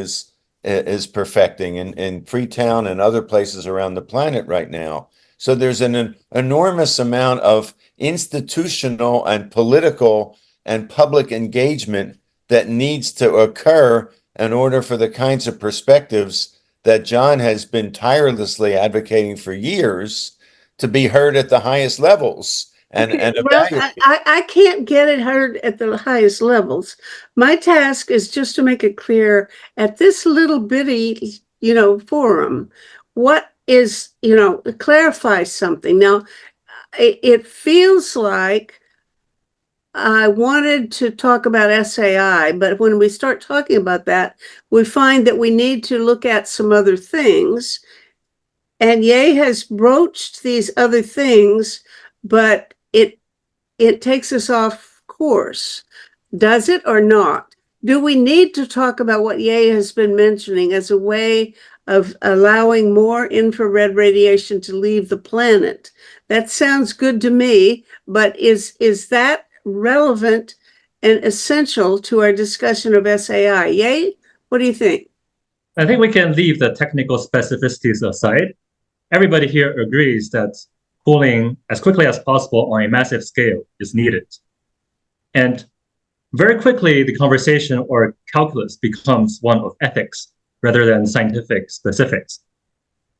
is perfecting in Freetown and other places around the planet right now. So there's an enormous amount of institutional and political and public engagement that needs to occur in order for the kinds of perspectives that John has been tirelessly advocating for years to be heard at the highest levels and well, I can't get it heard at the highest levels. My task is just to make it clear at this little bitty, forum, what is, clarify something. Now, it feels like I wanted to talk about SAI, but when we start talking about that, we find that we need to look at some other things. And Ye has broached these other things, but it takes us off course. Does it or not? Do we need to talk about what Ye has been mentioning as a way of allowing more infrared radiation to leave the planet? That sounds good to me, but is that relevant and essential to our discussion of SAI? Ye, what do you think? I think we can leave the technical specificities aside. Everybody here agrees that cooling as quickly as possible on a massive scale is needed. And very quickly, the conversation or calculus becomes one of ethics rather than scientific specifics.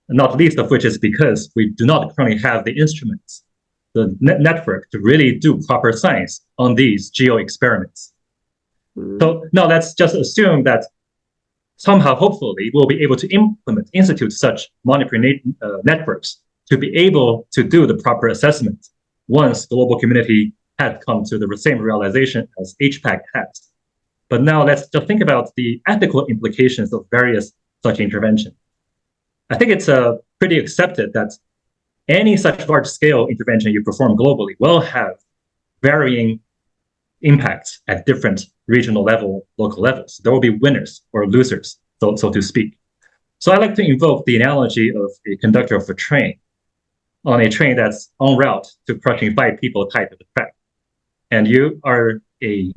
Not least of which is because we do not currently have the instruments, the network to really do proper science on these geo experiments. So now let's just assume that somehow, hopefully, we'll be able to institute such monitoring networks to be able to do the proper assessment once the global community had come to the same realization as HPAC has. But now let's just think about the ethical implications of various such interventions. I think it's pretty accepted that any such large-scale intervention you perform globally will have varying impacts at different regional level, local levels. There will be winners or losers, so to speak. So I like to invoke the analogy of a conductor of a train on a train that's en route to crushing 5 people tied to the track. And you are a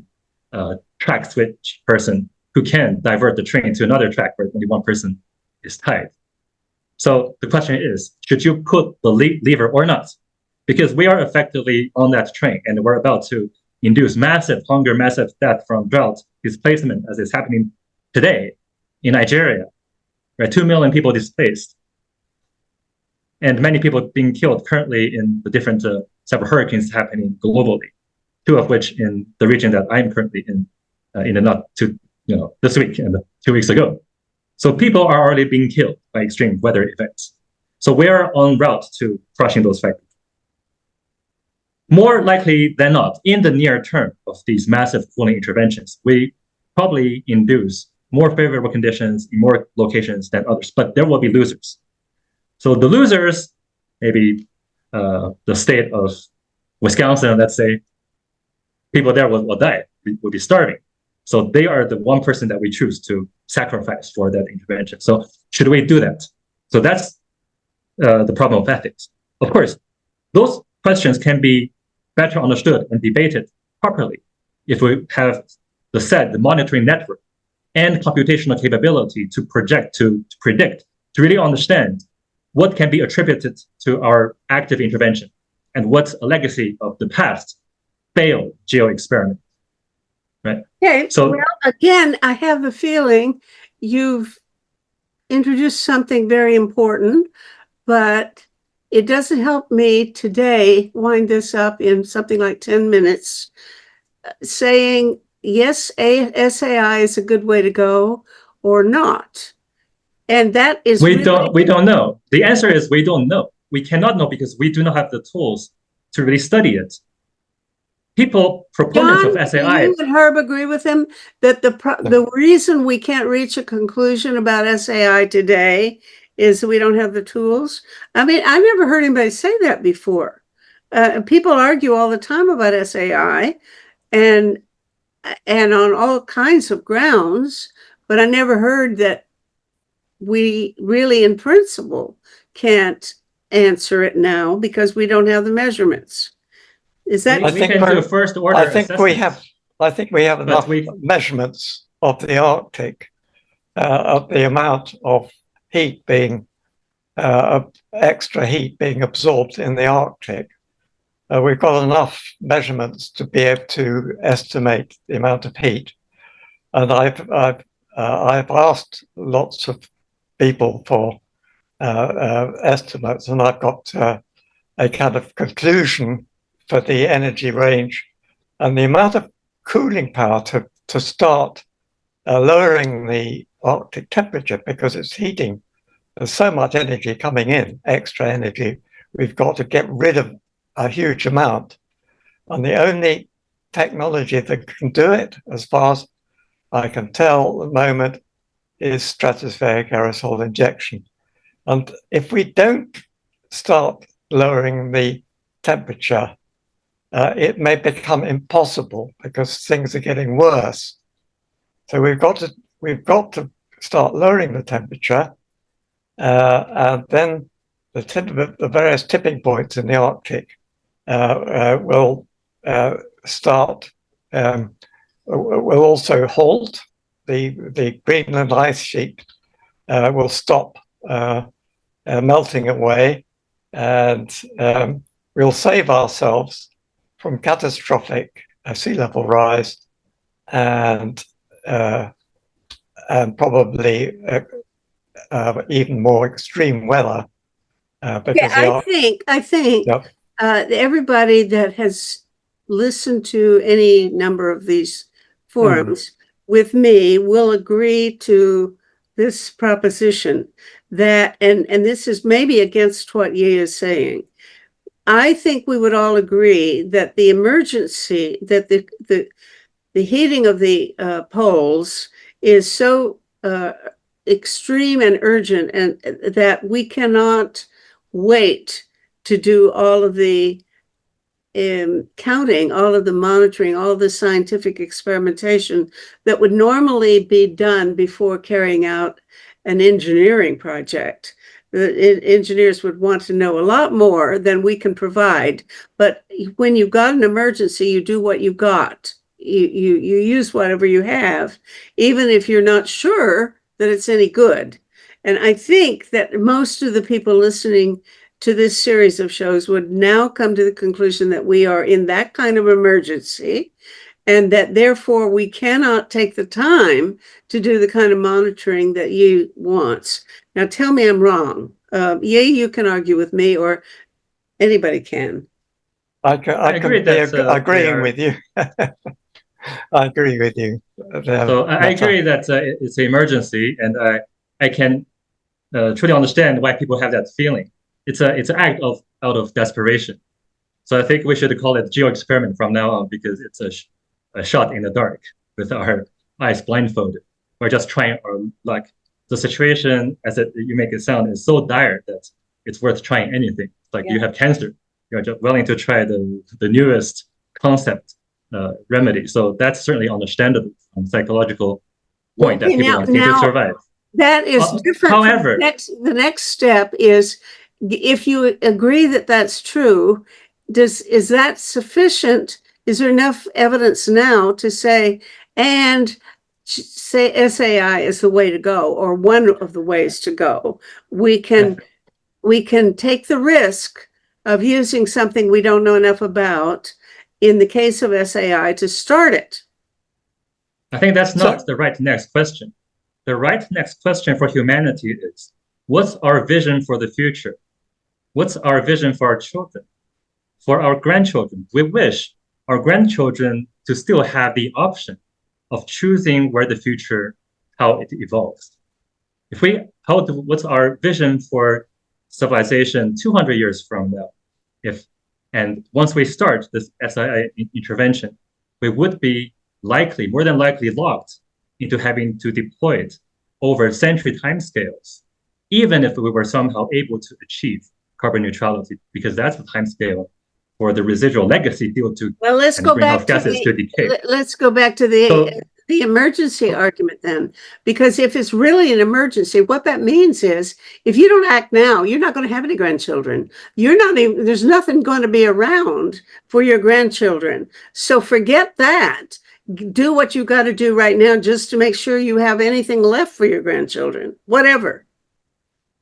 track switch person who can divert the train to another track where only one person is tied. So the question is, should you put the lever or not? Because we are effectively on that train and we're about to induce massive hunger, massive death from drought, displacement, as is happening today in Nigeria, right? 2 million people displaced, and many people being killed currently in the different several hurricanes happening globally, 2 of which in the region that I'm currently in this week and 2 weeks ago. So people are already being killed by extreme weather events. So we are en route to crushing those factors. More likely than not, in the near term of these massive cooling interventions, we probably induce more favorable conditions in more locations than others, but there will be losers. So the losers, maybe the state of Wisconsin, let's say, people there will die, will be starving. So they are the 1% that we choose to sacrifice for that intervention. So should we do that? So that's the problem of ethics. Of course, those questions can be better understood and debated properly if we have the monitoring network and computational capability to project, to predict, to really understand what can be attributed to our active intervention and what's a legacy of the past failed geo experiment. Right. Okay. So well, again, I have the feeling you've introduced something very important, but it doesn't help me today wind this up in something like 10 minutes saying, yes, SAI is a good way to go or not. And that is we don't know. The answer is we don't know. We cannot know because we do not have the tools to really study it. People, proponents John, of do SAI, you and Herb agree with him that the reason we can't reach a conclusion about SAI today is we don't have the tools? I mean, I've never heard anybody say that before. People argue all the time about SAI and on all kinds of grounds, but I never heard that we really, in principle, can't answer it now because we don't have the measurements. Is that? we can do a first order assessment. I think we have enough measurements of the Arctic, of the amount of heat being, extra heat being absorbed in the Arctic. We've got enough measurements to be able to estimate the amount of heat. And I've asked lots of people for estimates, and I've got a kind of conclusion for the energy range and the amount of cooling power to start lowering the Arctic temperature, because it's heating. There's so much energy coming in, extra energy. We've got to get rid of a huge amount. And the only technology that can do it, as far as I can tell at the moment, is stratospheric aerosol injection. And if we don't start lowering the temperature, it may become impossible because things are getting worse. So we've got to start lowering the temperature, and then the various tipping points in the Arctic will start. Will also halt. The Greenland ice sheet will stop melting away, and we'll save ourselves from catastrophic sea level rise and probably even more extreme weather. I think yep. Everybody that has listened to any number of these forums with me will agree to this proposition that, and this is maybe against what Ye is saying. I think we would all agree that the emergency, that the heating of the poles is so extreme and urgent, and that we cannot wait to do all of the counting, all of the monitoring, all of the scientific experimentation that would normally be done before carrying out an engineering project. The engineers would want to know a lot more than we can provide. But when you've got an emergency, you do what you got. You use whatever you have, even if you're not sure that it's any good. And I think that most of the people listening to this series of shows would now come to the conclusion that we are in that kind of emergency, and that therefore we cannot take the time to do the kind of monitoring that Ye wants. Now tell me I'm wrong. Ye, you can argue with me, or anybody can. I agree agreeing with you. I agree with you. So I agree that it's an emergency, and I can truly understand why people have that feeling. It's an act out of desperation. So I think we should call it geo experiment from now on, because it's a shot in the dark with our eyes blindfolded. We're just trying our luck. The situation, as you make it sound, is so dire that it's worth trying anything. It's like you have cancer, you're just willing to try the newest concept remedy. So that's certainly understandable from psychological point that people want to survive. That is different. However, the next step is, if you agree that that's true, is that sufficient? Is there enough evidence now to say SAI is the way to go, or one of the ways to go? We can take the risk of using something we don't know enough about in the case of SAI to start it. I think that's not the right next question. The right next question for humanity is, what's our vision for the future? what's our vision for our children, for our grandchildren? We wish our grandchildren to still have the option of choosing where the future, how it evolves. What's our vision for civilization 200 years from now? And once we start this SAI intervention, we would be more than likely locked into having to deploy it over century timescales, even if we were somehow able to achieve carbon neutrality, because that's the timescale for the residual legacy field to let's go back to decay. Let's go back to the emergency argument then, because if it's really an emergency, what that means is if you don't act now, you're not going to have any grandchildren. There's nothing going to be around for your grandchildren. So forget that. Do what you got to do right now just to make sure you have anything left for your grandchildren, whatever.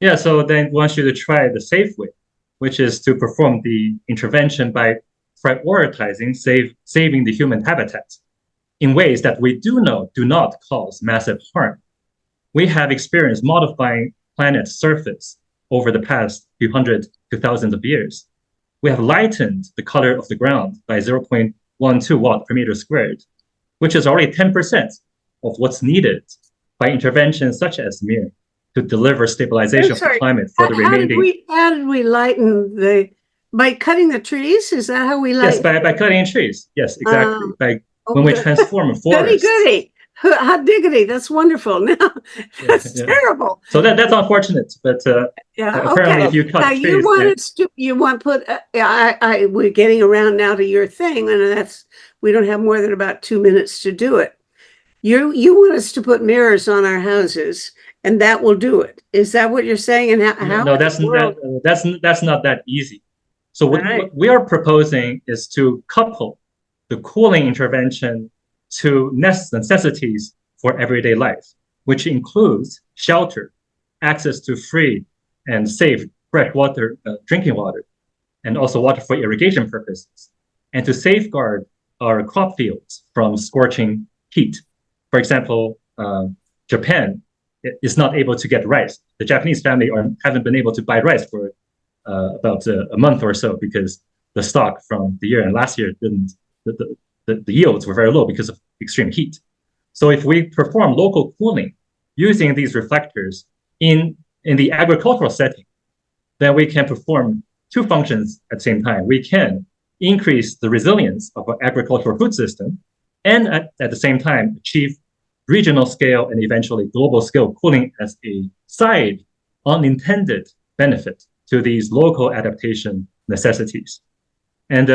Yeah, so then we want you to try the safe way, which is to perform the intervention by prioritizing saving the human habitat in ways that we do not cause massive harm. We have experienced modifying planet's surface over the past few hundred to thousands of years. We have lightened the color of the ground by 0.12 watt per meter squared, which is already 10% of what's needed by interventions such as MIR to deliver stabilization of the climate for the remaining. How did we lighten by cutting the trees? Is that how we lighten? Yes, by cutting trees. Yes, exactly. When we transform forests. Goody. Hot diggity. That's wonderful. Now that's terrible. So that's unfortunate, but apparently if you cut trees. We're getting around now to your thing, and we don't have more than about 2 minutes to do it. You want us to put mirrors on our houses, and that will do it. Is that what you're saying? And how? No, that's not that easy. So what we are proposing is to couple the cooling intervention to necessities for everyday life, which includes shelter, access to free and safe fresh water, drinking water, and also water for irrigation purposes, and to safeguard our crop fields from scorching heat. For example, Japan is not able to get rice. The Japanese family haven't been able to buy rice for about a month or so because the stock from the year and last year didn't. The yields were very low because of extreme heat. So if we perform local cooling using these reflectors in the agricultural setting, then we can perform two functions at the same time. We can increase the resilience of our agricultural food system and at the same time achieve regional scale and eventually global scale cooling as a side unintended benefit to these local adaptation necessities. And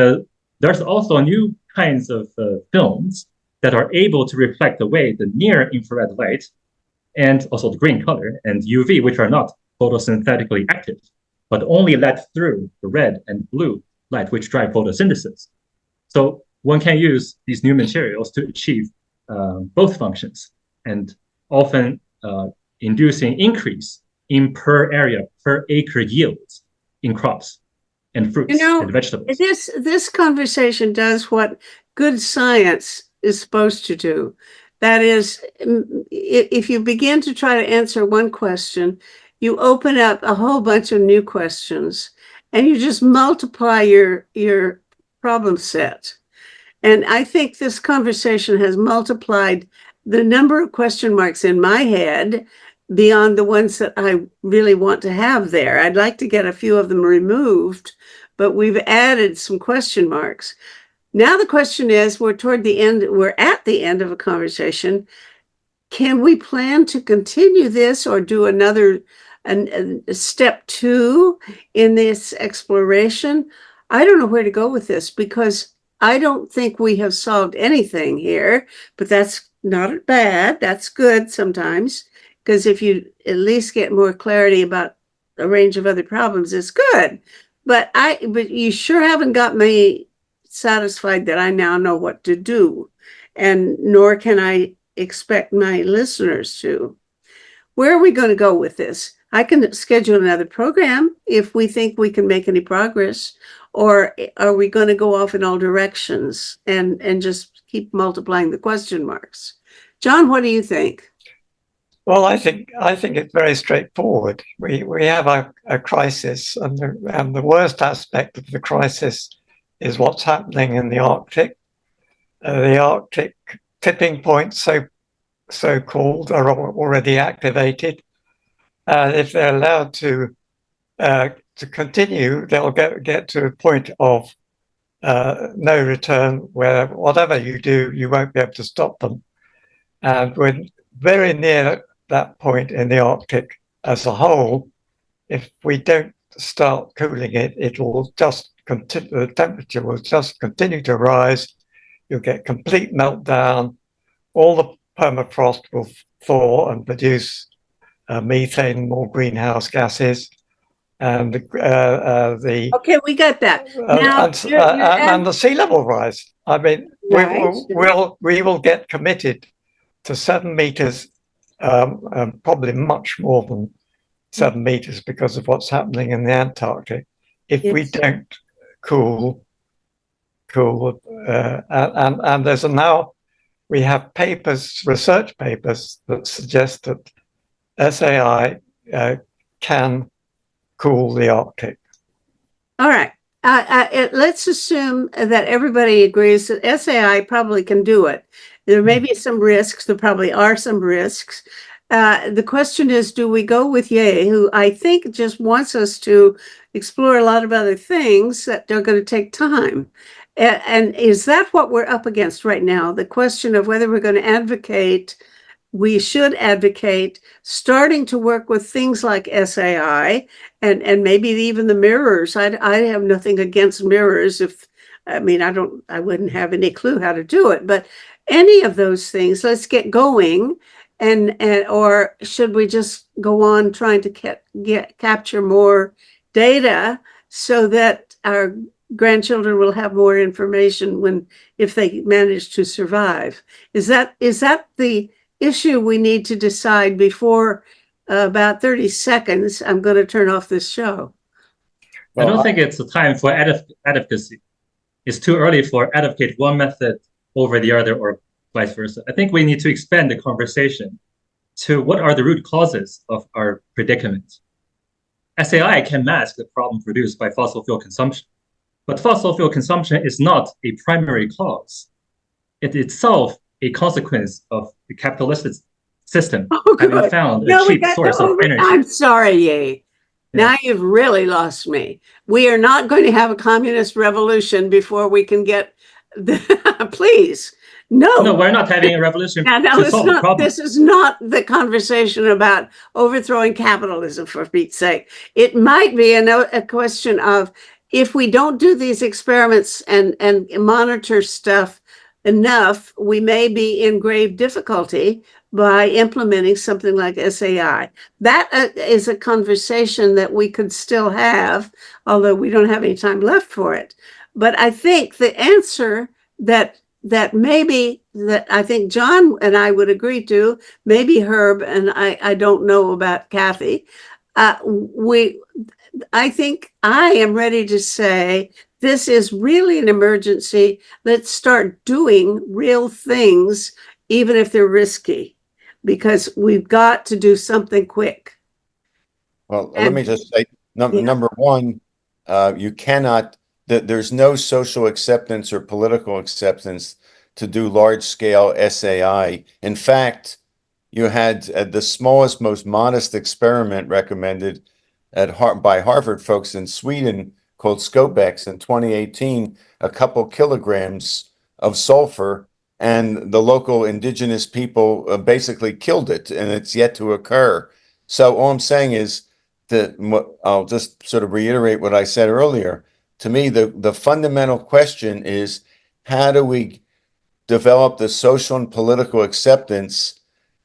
there's also new kinds of films that are able to reflect away the near infrared light and also the green color and UV, which are not photosynthetically active, but only let through the red and blue light, which drive photosynthesis. So one can use these new materials to achieve both functions and often inducing increase in per acre yields in crops and fruits and vegetables. This conversation does what good science is supposed to do. That is, if you begin to try to answer one question, you open up a whole bunch of new questions and you just multiply your problem set. And I think this conversation has multiplied the number of question marks in my head beyond the ones that I really want to have there. I'd like to get a few of them removed, but we've added some question marks. Now the question is, we're at the end of a conversation. Can we plan to continue this or do another step 2 in this exploration? I don't know where to go with this because I don't think we have solved anything here, but that's not bad. That's good sometimes, because if you at least get more clarity about a range of other problems, it's good. But you sure haven't got me satisfied that I now know what to do, and nor can I expect my listeners to. Where are we going to go with this? I can schedule another program if we think we can make any progress, or are we going to go off in all directions and just keep multiplying the question marks? John, what do you think? Well, I think it's very straightforward. We have a crisis, and the worst aspect of the crisis is what's happening in the Arctic. The Arctic tipping points, so called, are already activated. If they're allowed to continue, they'll get to a point of no return, where whatever you do, you won't be able to stop them. And we're very near that point in the Arctic as a whole. If we don't start cooling it, it will just continue, the temperature will just continue to rise. You'll get complete meltdown. All the permafrost will thaw and produce methane, more greenhouse gases, and the Okay, we got that. Now, and the sea level rise. I mean, right. we will get committed to 7 meters, probably much more than 7 meters, because of what's happening in the Antarctic. If we don't cool, and there's now we have papers, research papers, that suggest that SAI can cool the Arctic. All right. Let's assume that everybody agrees that SAI probably can do it. There may be some risks. There probably are some risks. The question is, do we go with Ye, who I think just wants us to explore a lot of other things that are going to take time? And is that what we're up against right now? The question of whether we're going to advocate, we should advocate starting to work with things like SAI and maybe even the mirrors. I have nothing against mirrors. I wouldn't have any clue how to do it, but any of those things, let's get going. Or should we just go on trying to capture more data so that our grandchildren will have more information if they manage to survive? Is that the issue we need to decide before about 30 seconds? I'm going to turn off this show. Well, I don't think it's a time for advocacy. It's too early for advocate one method over the other or vice versa. I think we need to expand the conversation to what are the root causes of our predicament. SAI can mask the problem produced by fossil fuel consumption, but fossil fuel consumption is not a primary cause. It itself a consequence of the capitalist system having found a cheap source of energy. I'm sorry, Ye. Now you've really lost me. We are not going to have a communist revolution before we can get please. No, we're not having a revolution to solve the problem. This is not the conversation about overthrowing capitalism, for Pete's sake. It might be a question of, if we don't do these experiments and monitor stuff enough, we may be in grave difficulty by implementing something like SAI. That is a conversation that we could still have, although we don't have any time left for it. But I think the answer that I think John and I would agree to, maybe Herb, and I don't know about Kathy, I think I am ready to say, this is really an emergency. Let's start doing real things, even if they're risky, because we've got to do something quick. Well, let me just say, number one, you cannot, there's no social acceptance or political acceptance to do large-scale SAI. In fact, you had the smallest, most modest experiment recommended by Harvard folks in Sweden called Scopex in 2018, a couple kilograms of sulfur, and the local indigenous people basically killed it, and it's yet to occur. So all I'm saying is that I'll just sort of reiterate what I said earlier. To me, the fundamental question is, how do we develop the social and political acceptance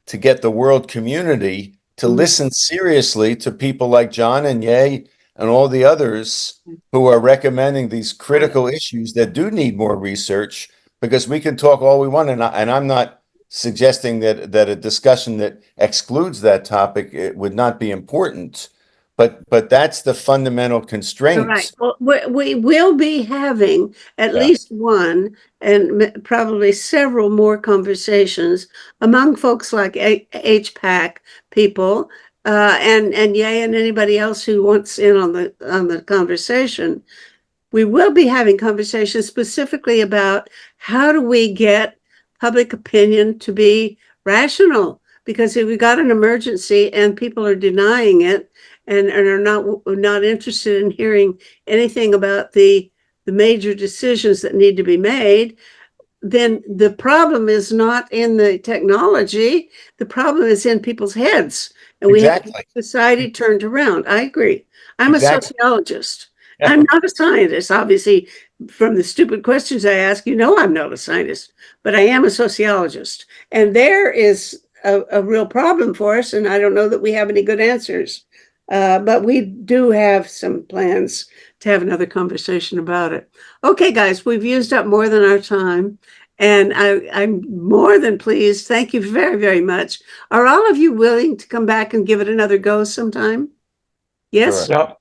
to get the world community to listen seriously to people like John and Ye and all the others who are recommending these critical issues that do need more research? Because we can talk all we want, and I'm not suggesting that a discussion that excludes that topic, it would not be important. but that's the fundamental All right. constraints. Well, we will be having at Yeah. least one and probably several more conversations among folks like HPAC people, and Yay and anybody else who wants in on the conversation. We will be having conversations specifically about how do we get public opinion to be rational? Because if we got an emergency and people are denying it and are not interested in hearing anything about the major decisions that need to be made, then the problem is not in the technology. The problem is in people's heads. And we have Exactly. society turned around. I agree. I'm a Exactly. sociologist. Yeah. I'm not a scientist. Obviously, from the stupid questions I ask, I'm not a scientist, but I am a sociologist. And there is a real problem for us. And I don't know that we have any good answers. But we do have some plans to have another conversation about it. Okay, guys, we've used up more than our time. And I'm more than pleased. Thank you very, very much. Are all of you willing to come back and give it another go sometime? Yes? Sure. Yep.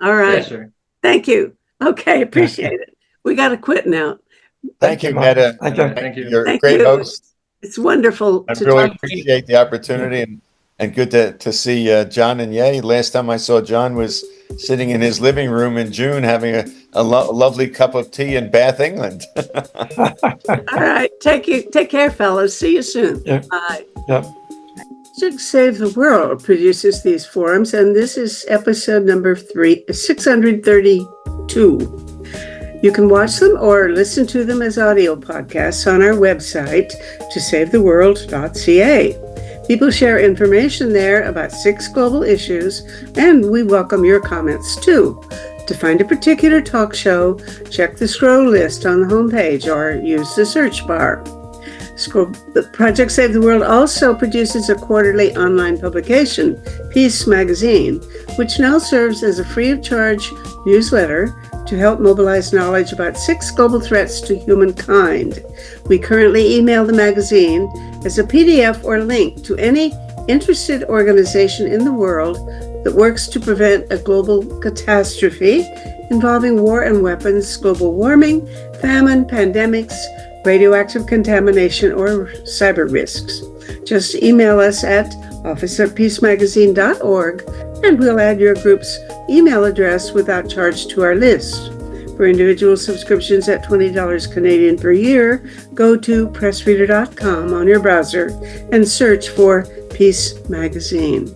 All right. Yeah, sure. Thank you. Okay, appreciate it. We got to quit now. Thank you, Mike. Meta. Thank you. Thank you. You're a Thank great you. host. It's wonderful I to really talk to you. appreciate the opportunity and good to see John and Ye. Last time I saw John was sitting in his living room in June having a lovely cup of tea in Bath, England. All right. Take care, fellas. See you soon. Yeah. Bye. Yep. Should Save the World produces these forums, and this is episode number 632. You can watch them or listen to them as audio podcasts on our website, tosavetheworld.ca. People share information there about 6 global issues, and we welcome your comments too. To find a particular talk show, check the scroll list on the homepage or use the search bar. Project Save the World also produces a quarterly online publication, Peace Magazine, which now serves as a free of charge newsletter to help mobilize knowledge about 6 global threats to humankind. We currently email the magazine as a PDF or link to any interested organization in the world that works to prevent a global catastrophe involving war and weapons, global warming, famine, pandemics, radioactive contamination, or cyber risks. Just email us at office@peacemagazine.org and we'll add your group's email address without charge to our list. For individual subscriptions at $20 Canadian per year, go to pressreader.com on your browser and search for Peace Magazine.